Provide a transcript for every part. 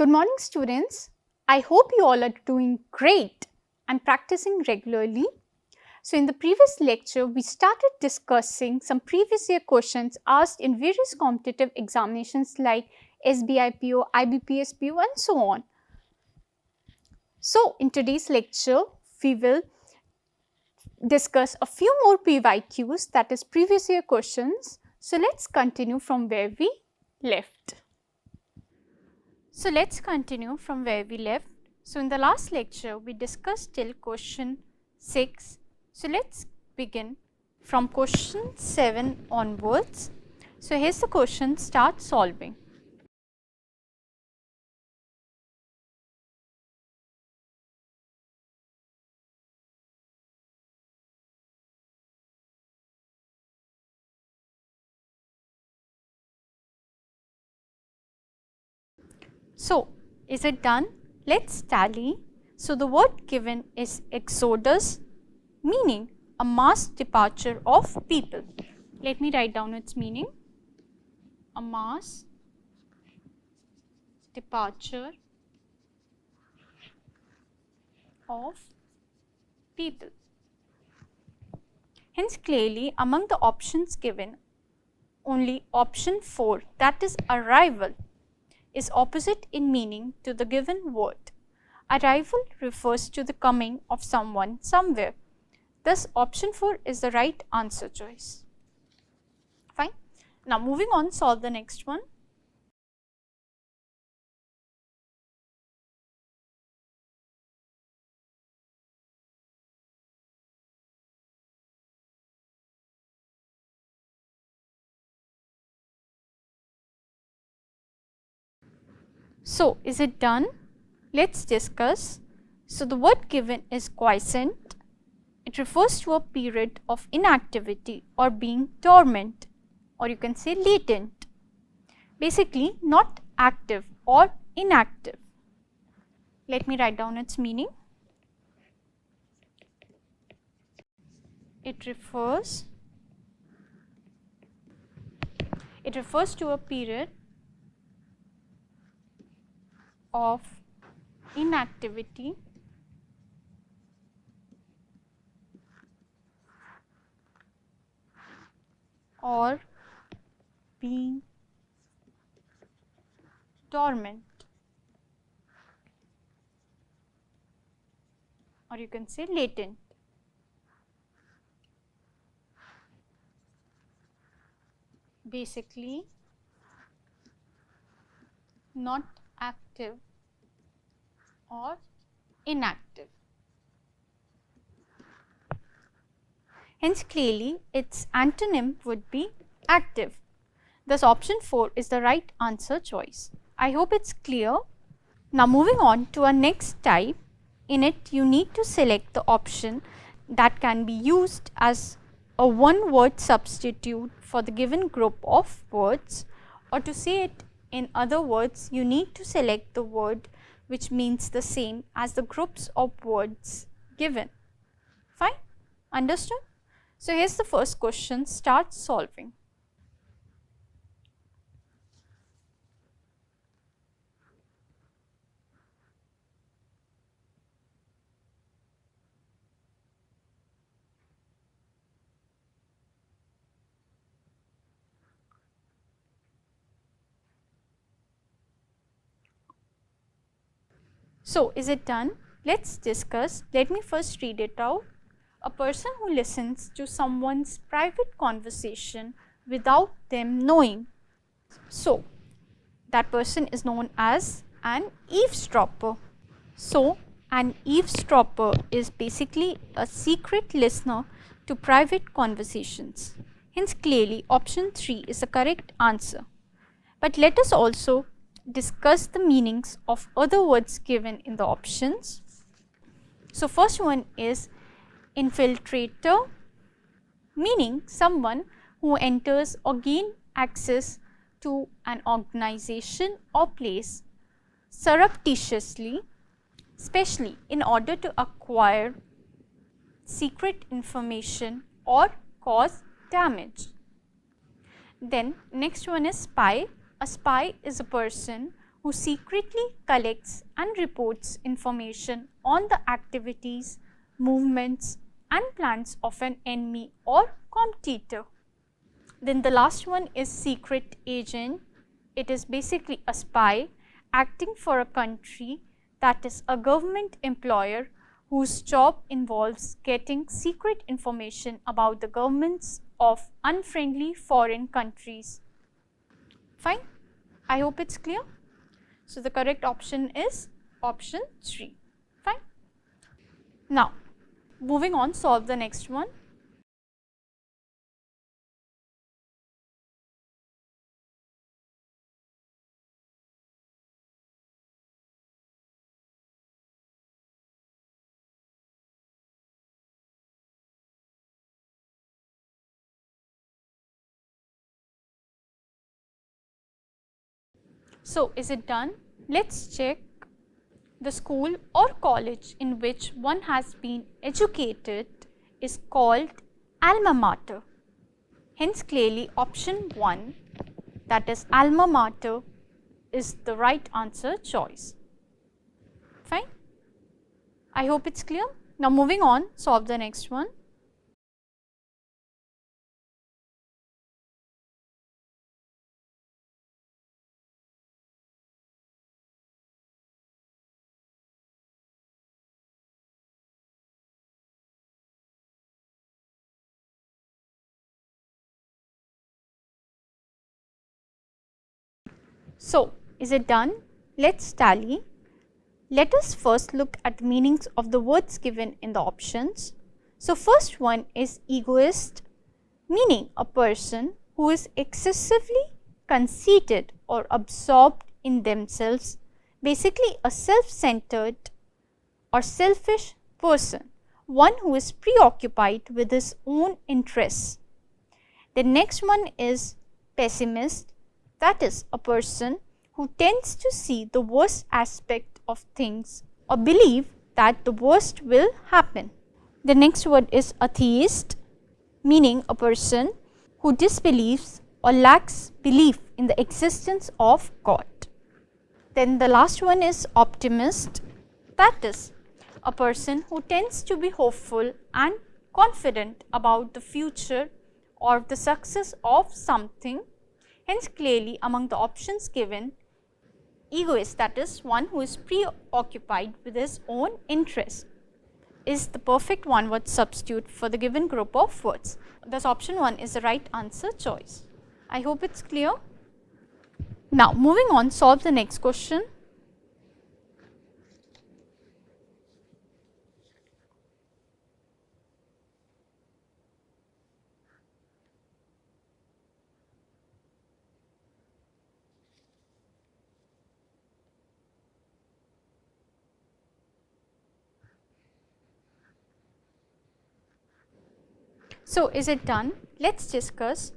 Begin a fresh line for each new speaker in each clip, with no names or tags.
Good morning, students. I hope you all are doing great and practicing regularly. So, in the previous lecture, we started discussing some previous year questions asked in various competitive examinations like SBIPO, IBPSPO, and so on. So, in today's lecture, we will discuss a few more PYQs, that is previous year questions. So, let's continue from where we left. So, let's continue from where we left. So, in the last lecture, we discussed till question 6. So, let's begin from question 7 onwards. So, here's the question, start solving. So, is it done? Let's tally. So, the word given is exodus, meaning a mass departure of people. Let me write down its meaning. A mass departure of people. Hence, clearly among the options given, only option 4, that is arrival, is opposite in meaning to the given word. Arrival refers to the coming of someone somewhere. Thus, option 4 is the right answer choice. Fine. Now, moving on, solve the next one. So, is it done? Let's discuss. So, the word given is quiescent. It refers to a period of inactivity or being dormant, or you can say latent. Basically, not active or inactive. Let me write down its meaning. It refers to a period of inactivity or being dormant, or you can say latent. Basically, not active or inactive. Hence, clearly its antonym would be active. Thus, option 4 is the right answer choice. I hope it's clear. Now, moving on to our next type. In it, you need to select the option that can be used as a one-word substitute for the given group of words, or to say it in other words, you need to select the word which means the same as the groups of words given. Fine? Understood? So, here's the first question, start solving. So, is it done? Let's discuss. Let me first read it out. A person who listens to someone's private conversation without them knowing. So, that person is known as an eavesdropper. So, an eavesdropper is basically a secret listener to private conversations. Hence, clearly option 3 is the correct answer. But let us also discuss the meanings of other words given in the options. So, first one is infiltrator, meaning someone who enters or gain access to an organization or place surreptitiously, especially in order to acquire secret information or cause damage. Then next one is spy. A spy is a person who secretly collects and reports information on the activities, movements and plans of an enemy or competitor. Then the last one is secret agent. It is basically a spy acting for a country, that is a government employer whose job involves getting secret information about the governments of unfriendly foreign countries. Fine. I hope it's clear. So the correct option is option 3. Fine. Now, moving on, solve the next one. So, is it done? Let's check. The school or college in which one has been educated is called alma mater. Hence, clearly option 1, that is alma mater, is the right answer choice. Fine. I hope it's clear. Now, moving on, solve the next one. So, is it done? Let's tally. Let us first look at the meanings of the words given in the options. So, first one is egoist, meaning a person who is excessively conceited or absorbed in themselves, basically a self-centered or selfish person, one who is preoccupied with his own interests. The next one is pessimist, that is a person who tends to see the worst aspect of things or believe that the worst will happen. The next word is atheist, meaning a person who disbelieves or lacks belief in the existence of God. Then the last one is optimist, that is a person who tends to be hopeful and confident about the future or the success of something. Hence, clearly among the options given, egoist, that is one who is preoccupied with his own interests, is the perfect one word substitute for the given group of words. Thus, option 1 is the right answer choice. I hope it's clear. Now, moving on, solve the next question. So, is it done? Let's discuss.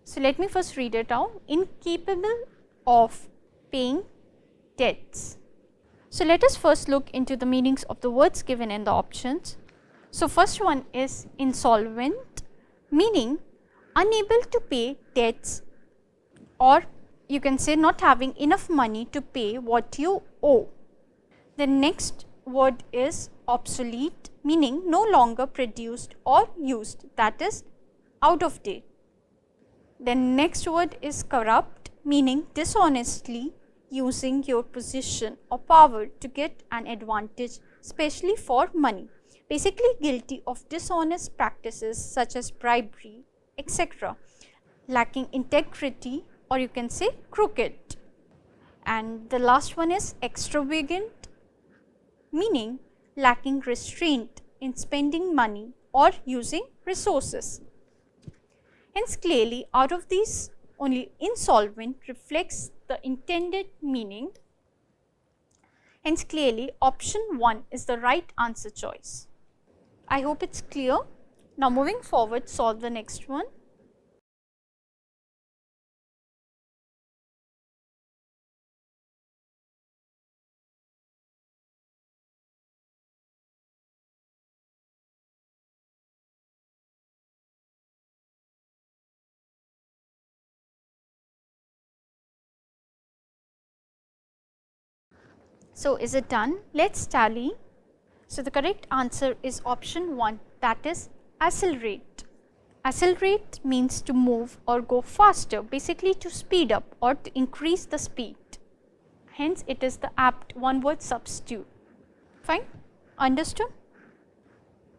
So, let me first read it out. Incapable of paying debts. So, let us first look into the meanings of the words given in the options. So, first one is insolvent, meaning unable to pay debts, or you can say not having enough money to pay what you owe. The next word is obsolete, meaning no longer produced or used, that is out of date. The next word is corrupt, meaning dishonestly using your position or power to get an advantage, especially for money. Basically guilty of dishonest practices such as bribery, etc. Lacking integrity, or you can say crooked. And the last one is extravagant, meaning lacking restraint in spending money or using resources. Hence, clearly out of these, only insolvent reflects the intended meaning. Hence, clearly option 1 is the right answer choice. I hope it's clear. Now, moving forward, solve the next one. So, is it done? Let's tally. So, the correct answer is option 1, that is accelerate. Accelerate means to move or go faster, basically to speed up or to increase the speed. Hence, it is the apt one word substitute. Fine? Understood?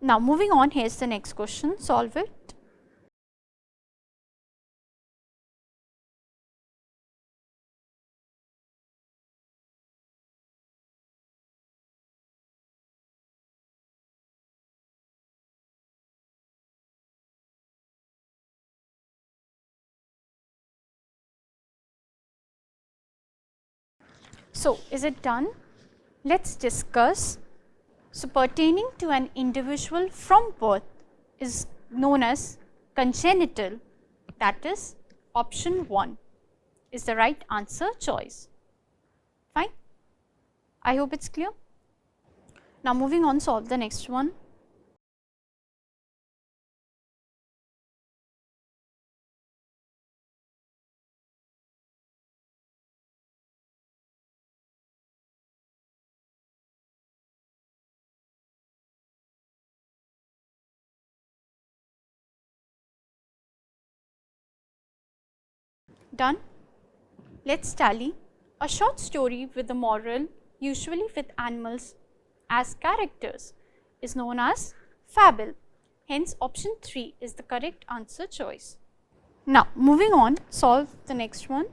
Now, moving on, here is the next question. Solve it. So, is it done? Let's discuss. So, pertaining to an individual from birth is known as congenital, that is option 1 is the right answer choice. Fine. I hope it's clear. Now, moving on, solve the next one. Done. Let's tally. A short story with a moral, usually with animals as characters, is known as fable. Hence, option 3 is the correct answer choice. Now, moving on, solve the next one.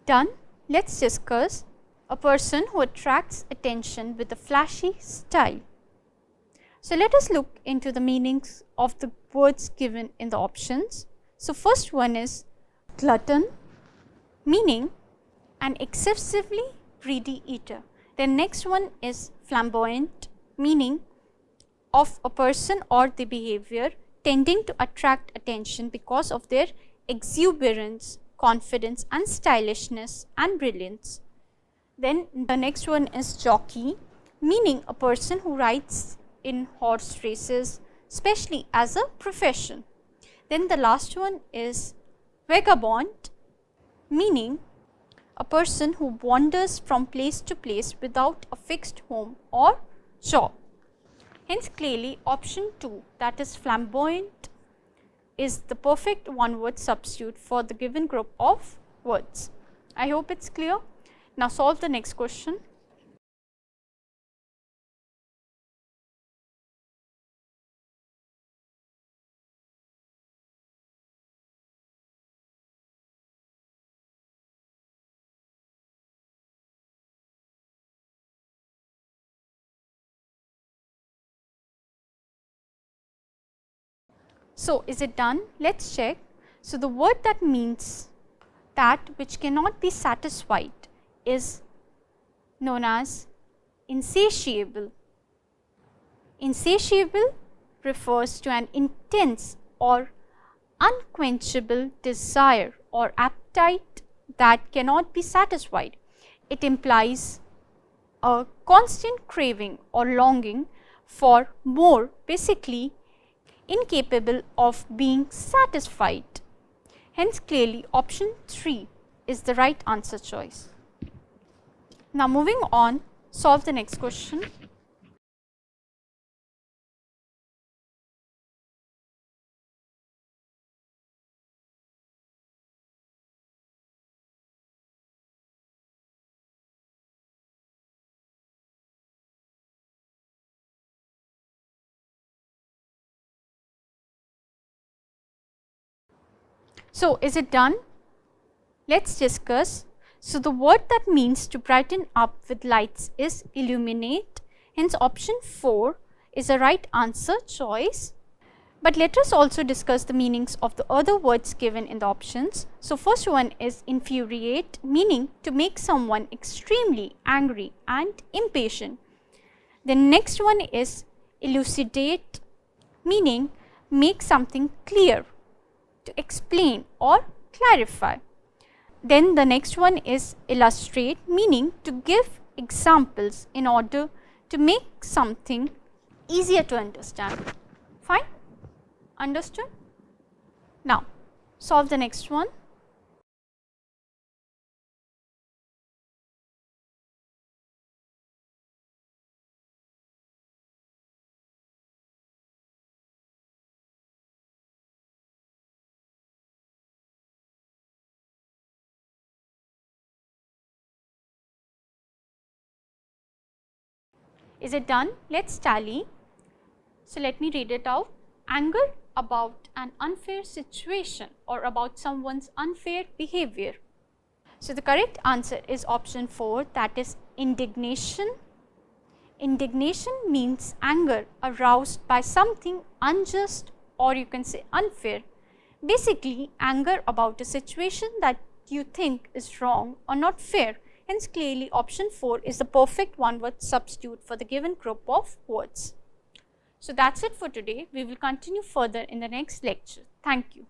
Done. Let's discuss a person who attracts attention with a flashy style. So, let us look into the meanings of the words given in the options. So, first one is glutton, meaning an excessively greedy eater. Then next one is flamboyant, meaning of a person or the behavior tending to attract attention because of their exuberance, confidence and stylishness and brilliance. Then the next one is jockey, meaning a person who rides in horse races, especially as a profession. Then the last one is vagabond, meaning a person who wanders from place to place without a fixed home or job. Hence, clearly option 2, that is flamboyant, is the perfect one word substitute for the given group of words. I hope it's clear. Now, solve the next question. So, is it done? Let's check. So, the word that means that which cannot be satisfied is known as insatiable. Insatiable refers to an intense or unquenchable desire or appetite that cannot be satisfied. It implies a constant craving or longing for more, basically incapable of being satisfied. Hence, clearly option 3 is the right answer choice. Now, moving on, solve the next question. So, is it done? Let's discuss. So, the word that means to brighten up with lights is illuminate. Hence, option 4 is the right answer choice. But let us also discuss the meanings of the other words given in the options. So, first one is infuriate, meaning to make someone extremely angry and impatient. The next one is elucidate, meaning make something clear, to explain or clarify. Then the next one is illustrate, meaning to give examples in order to make something easier to understand. Fine? Understood? Now, solve the next one. Is it done? Let's tally. So, let me read it out. Anger about an unfair situation or about someone's unfair behavior. So, the correct answer is option 4, that is indignation. Indignation means anger aroused by something unjust, or you can say unfair. Basically, anger about a situation that you think is wrong or not fair. Hence, clearly option 4 is the perfect one-word substitute for the given group of words. So, that's it for today. We will continue further in the next lecture. Thank you.